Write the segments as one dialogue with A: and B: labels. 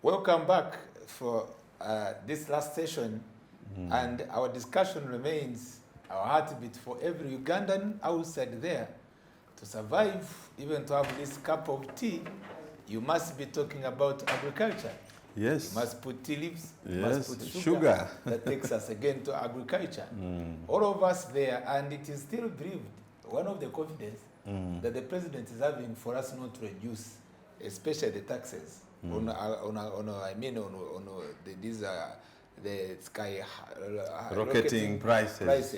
A: Welcome back for this last session, and our discussion remains our heartbeat for every Ugandan outside there. To survive, even to have this cup of tea, you must be talking about agriculture.
B: Yes.
A: You must put tea leaves, you
B: yes.
A: must put
B: sugar.
A: That takes us again to agriculture. All of us there, and it is still believed, one of the confidence that the president is having for us not to reduce, especially the taxes the sky
B: rocketing prices,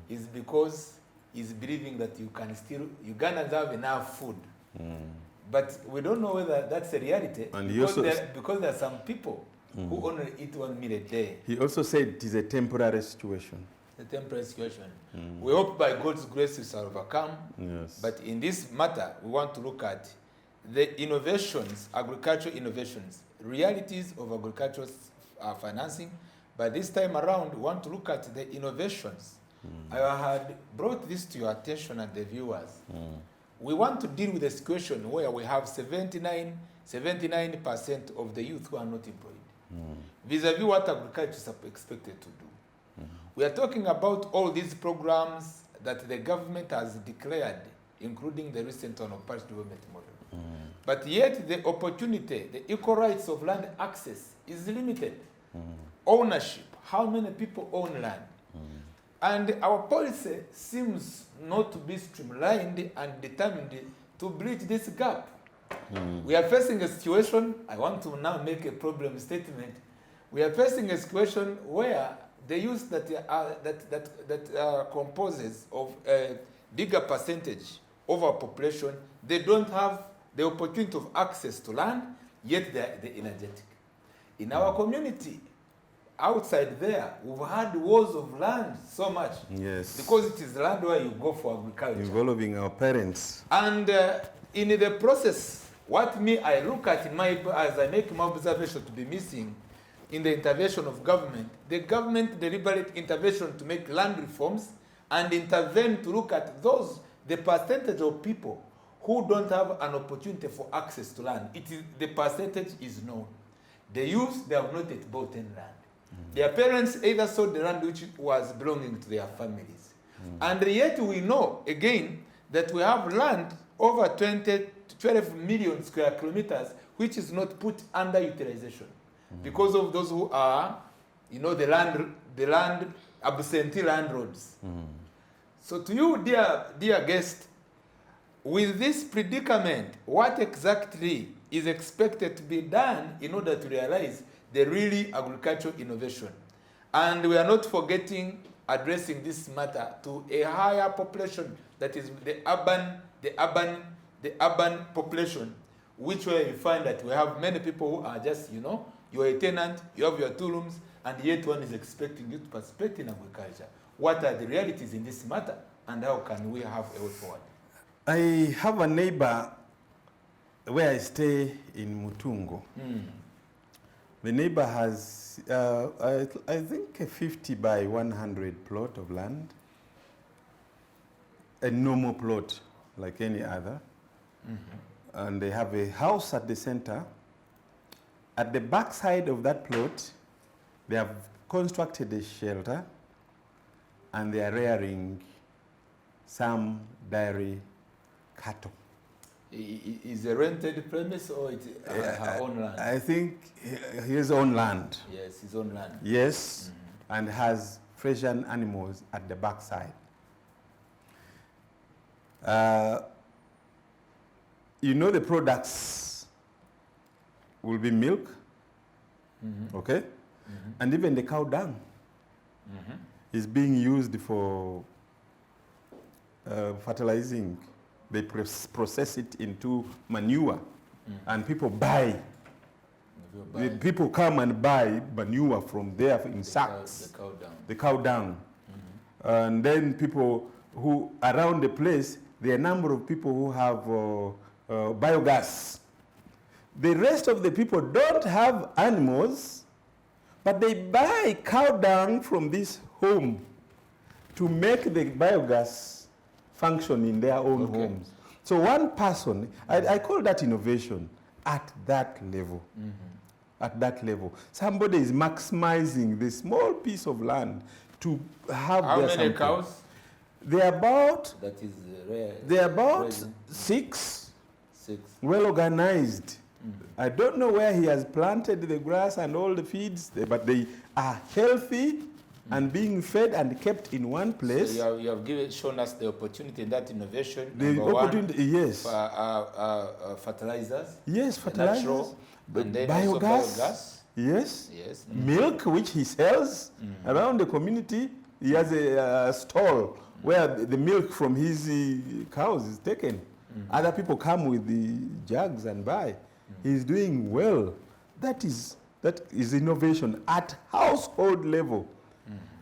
A: is because he's believing that you can still, Ugandans have enough food. But we don't know whether that's a reality, and because there are some people who only eat 1 meal a day.
B: He also said it is a temporary situation.
A: A temporary situation. We hope by God's grace we shall overcome.
B: Yes.
A: But in this matter, we want to look at the innovations, agricultural innovations, realities of agricultural financing. But this time around, we want to look at the innovations. I had brought this to your attention and the viewers. We want to deal with a situation where we have 79% of the youth who are not employed. Vis-a-vis what agriculture is expected to do. We are talking about all these programs that the government has declared, including the recent one of parish development model. But yet the opportunity, the equal rights of land access is limited. Ownership, how many people own land? And our policy seems not to be streamlined and determined to bridge this gap. We are facing a situation, I want to now make a problem statement. We are facing a situation where the youth that composes of a bigger percentage of our population, they don't have the opportunity of access to land, yet they're energetic. In our community, outside there, we've had wars of land so much.
B: Yes.
A: Because it is land where you go for agriculture.
B: Involving our parents.
A: And in the process, what I look at as I make my observation to be missing in the intervention of government, the government deliberate intervention to make land reforms and intervene to look at the percentage of people who don't have an opportunity for access to land. The percentage is known. The youth, they have not yet bought any land. Their parents either sold the land which was belonging to their families. And yet we know, again, that we have land over 12 million square kilometers, which is not put under utilization because of those who are, the land absentee landlords. So to you, dear guest, with this predicament, what exactly is expected to be done in order to realize the really agricultural innovation? And we are not forgetting addressing this matter to a higher population, that is the urban population, which where you find that we have many people who are just, you're a tenant, you have your 2 rooms, and yet one is expecting you to participate in agriculture. What are the realities in this matter, and how can we have a way forward?
B: I have a neighbor where I stay in Mutungo. The neighbor has, I think, a 50 by 100 plot of land, a normal plot like any other. And they have a house at the center. At the back side of that plot, they have constructed a shelter, and they are rearing some dairy cattle.
A: Is a rented premise or it's her own land?
B: I think his own land.
A: Yes, his own land.
B: Yes, and has fresh animals at the backside. The products will be milk, okay? And even the cow dung is being used for fertilizing. They process it into manure, and people buy. People come and buy manure from there in sacks. The cow dung. And then people who around the place, there are a number of people who have biogas. The rest of the people don't have animals, but they buy cow dung from this home to make the biogas function in their own homes. So one person, I call that innovation at that level. at that level. Somebody is maximizing the small piece of land to have
A: How
B: their
A: many
B: something.
A: cows?
B: They're about,
A: That is rare.
B: they're about
A: Raising.
B: 6,
A: 6.
B: well organized. I don't know where he has planted the grass and all the feeds, but they are healthy and being fed and kept in one place.
A: So you have shown us the opportunity in that innovation.
B: The
A: Number
B: opportunity, yes.
A: Fertilizers.
B: Yes,
A: the
B: fertilizers.
A: natural, and then
B: biogas.
A: also biogas.
B: Yes.
A: Yes.
B: Milk, which he sells around the community. He has a stall where the milk from his cows is taken. Other people come with the jugs and buy. He's doing well. That is innovation at household level.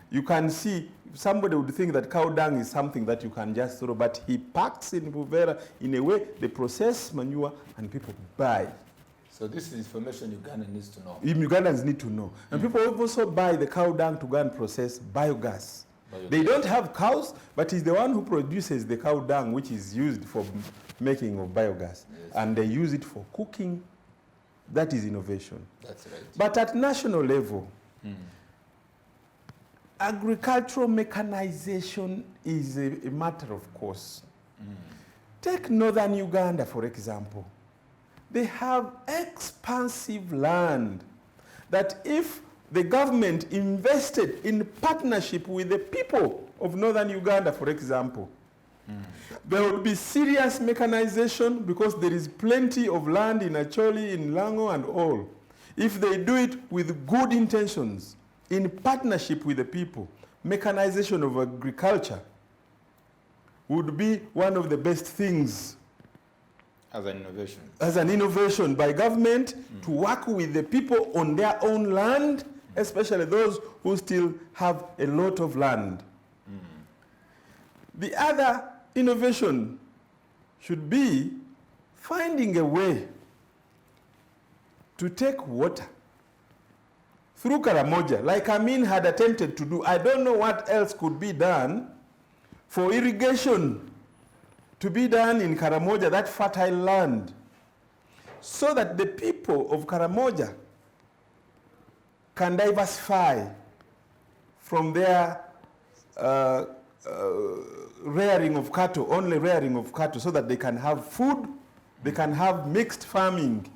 B: You can see, somebody would think that cow dung is something that you can just throw, but he packs in Buvera in a way, they process manure and people buy.
A: So this is information Uganda needs to know.
B: Ugandans need to know. And people also buy the cow dung to go and process biogas. They don't have cows, but he's the one who produces the cow dung, which is used for making of biogas. Yes. And they use it for cooking. That is innovation.
A: That's right.
B: But at national level, agricultural mechanization is a matter of course. Take northern Uganda, for example. They have expansive land that if the government invested in partnership with the people of northern Uganda, for example, there would be serious mechanization because there is plenty of land in Acholi, in Lango and all. If they do it with good intentions, in partnership with the people, mechanization of agriculture would be one of the best things.
A: As an innovation.
B: As an innovation by government to work with the people on their own land, especially those who still have a lot of land. The other innovation should be finding a way to take water through Karamoja, like Amin had attempted to do. I don't know what else could be done for irrigation to be done in Karamoja, that fertile land, so that the people of Karamoja can diversify from their rearing of cattle, only rearing of cattle, so that they can have food, they can have mixed farming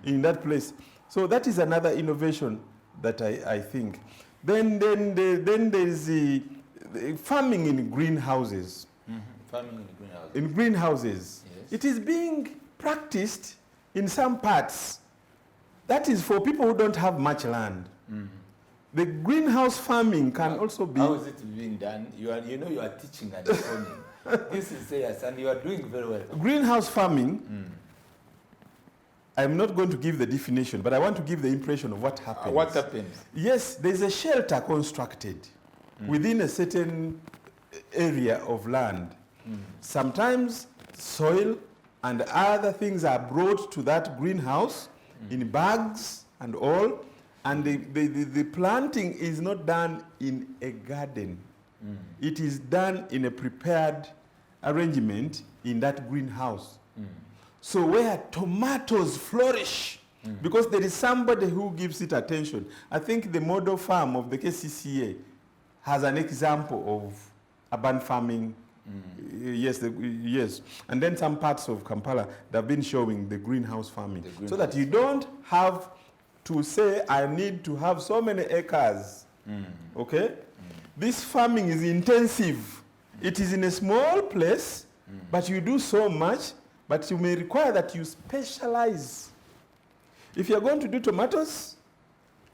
B: in that place. So that is another innovation that I think. Then there is the farming in greenhouses.
A: Farming in greenhouses.
B: In greenhouses.
A: Yes.
B: It is being practiced in some parts. That is for people who don't have much land. The greenhouse farming can also be...
A: How is it being done? You know you are teaching and informing. This is serious and you are doing very well.
B: Greenhouse farming, I'm not going to give the definition, but I want to give the impression of what happens.
A: What happens?
B: Yes, there's a shelter constructed within a certain area of land. Sometimes soil and other things are brought to that greenhouse in bags and all, and the planting is not done in a garden. It is done in a prepared arrangement in that greenhouse. So where tomatoes flourish, because there is somebody who gives it attention. I think the model farm of the KCCA has an example of urban farming. Yes, yes. And then some parts of Kampala, they've been showing the greenhouse farming. So that you don't have to say, I need to have so many acres. Okay? This farming is intensive. It is in a small place, but you do so much, but you may require that you specialize. If you're going to do tomatoes,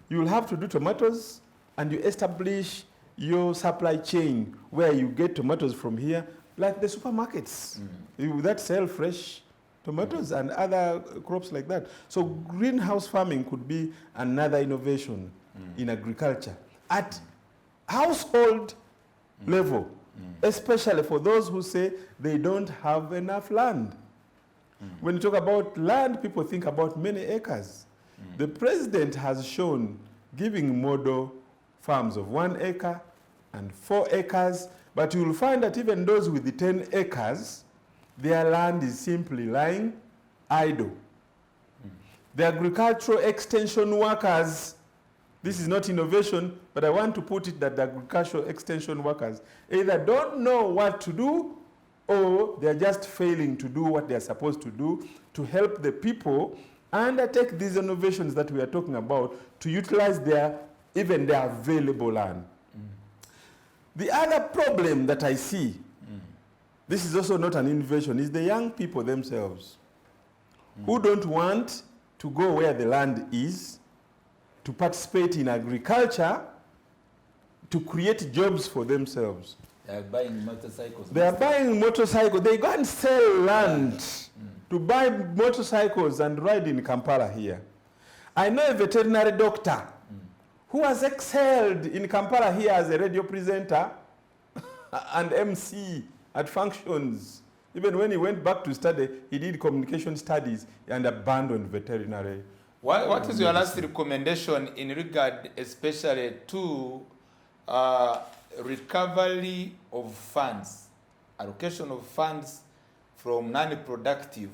B: you will have to do tomatoes, and you establish your supply chain where you get tomatoes from here, like the supermarkets that sell fresh tomatoes and other crops like that. So greenhouse farming could be another innovation in agriculture at household level, especially for those who say they don't have enough land. When you talk about land, people think about many acres. The president has shown giving model farms of 1 acre and 4 acres, but you will find that even those with the 10 acres, their land is simply lying idle. The agricultural extension workers, this is not innovation, but I want to put it that the agricultural extension workers either don't know what to do or they're just failing to do what they're supposed to do to help the people undertake these innovations that we are talking about to utilize even their available land. The other problem that I see, this is also not an innovation, is the young people themselves who don't want to go where the land is, to participate in agriculture, to create jobs for themselves.
A: They are buying motorcycles.
B: They are buying motorcycles. They go and sell land to buy motorcycles and ride in Kampala here. I know a veterinary doctor who has excelled in Kampala here as a radio presenter and MC at functions. Even when he went back to study, he did communication studies and abandoned veterinary.
A: What is your last recommendation in regard especially to recovery of funds, allocation of funds from non-productive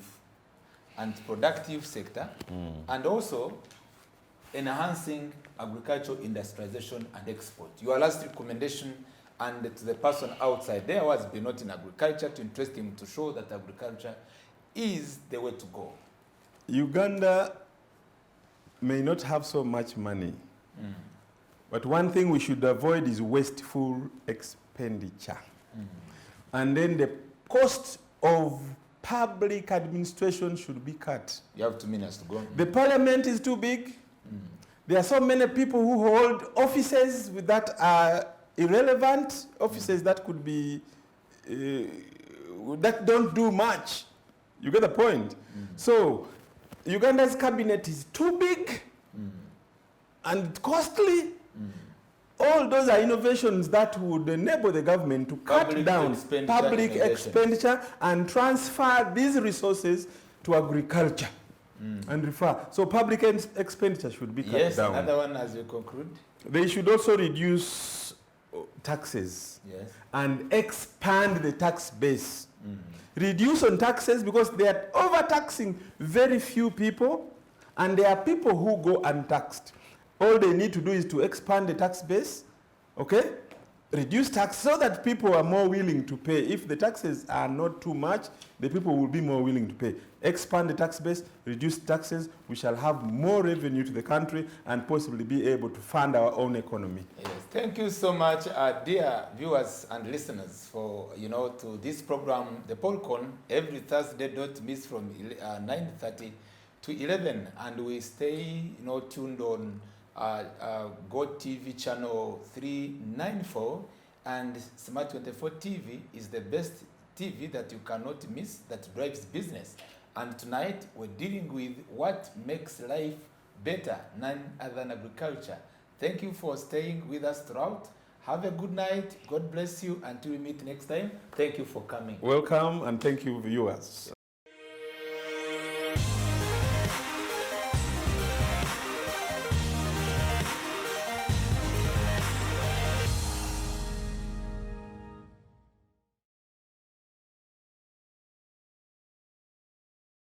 A: and productive sector, and also enhancing agricultural industrialization and export? Your last recommendation, and to the person outside there who has been not in agriculture, to interest him to show that agriculture is the way to go.
B: Uganda may not have so much money, but one thing we should avoid is wasteful expenditure. And then the cost of public administration should be cut.
A: You have 2 minutes to go.
B: The parliament is too big. There are so many people who hold offices that are irrelevant, offices that could be, that don't do much. You get the point? So, Uganda's cabinet is too big and costly. All those are innovations that would enable the government to cut down public expenditure and transfer these resources to agriculture and refer. So public expenditure should be cut down.
A: Yes, another one as you conclude.
B: They should also reduce taxes and expand the tax base. Reduce on taxes because they are overtaxing very few people and there are people who go untaxed. All they need to do is to expand the tax base, okay? Reduce tax so that people are more willing to pay. If the taxes are not too much, the people will be more willing to pay. Expand the tax base, reduce taxes, we shall have more revenue to the country and possibly be able to fund our own economy.
A: Yes, thank you so much, dear viewers and listeners, for, to this program, the POLICON, every Thursday, don't miss from 9:30 to 11, and we stay, tuned on Go TV channel 394, and Smart 24 TV is the best TV that you cannot miss, that drives business. And tonight we're dealing with what makes life better, none other than agriculture. Thank you for staying with us throughout. Have a good night. God bless you. Until we meet next time, thank you for coming.
B: Welcome, and thank you, viewers.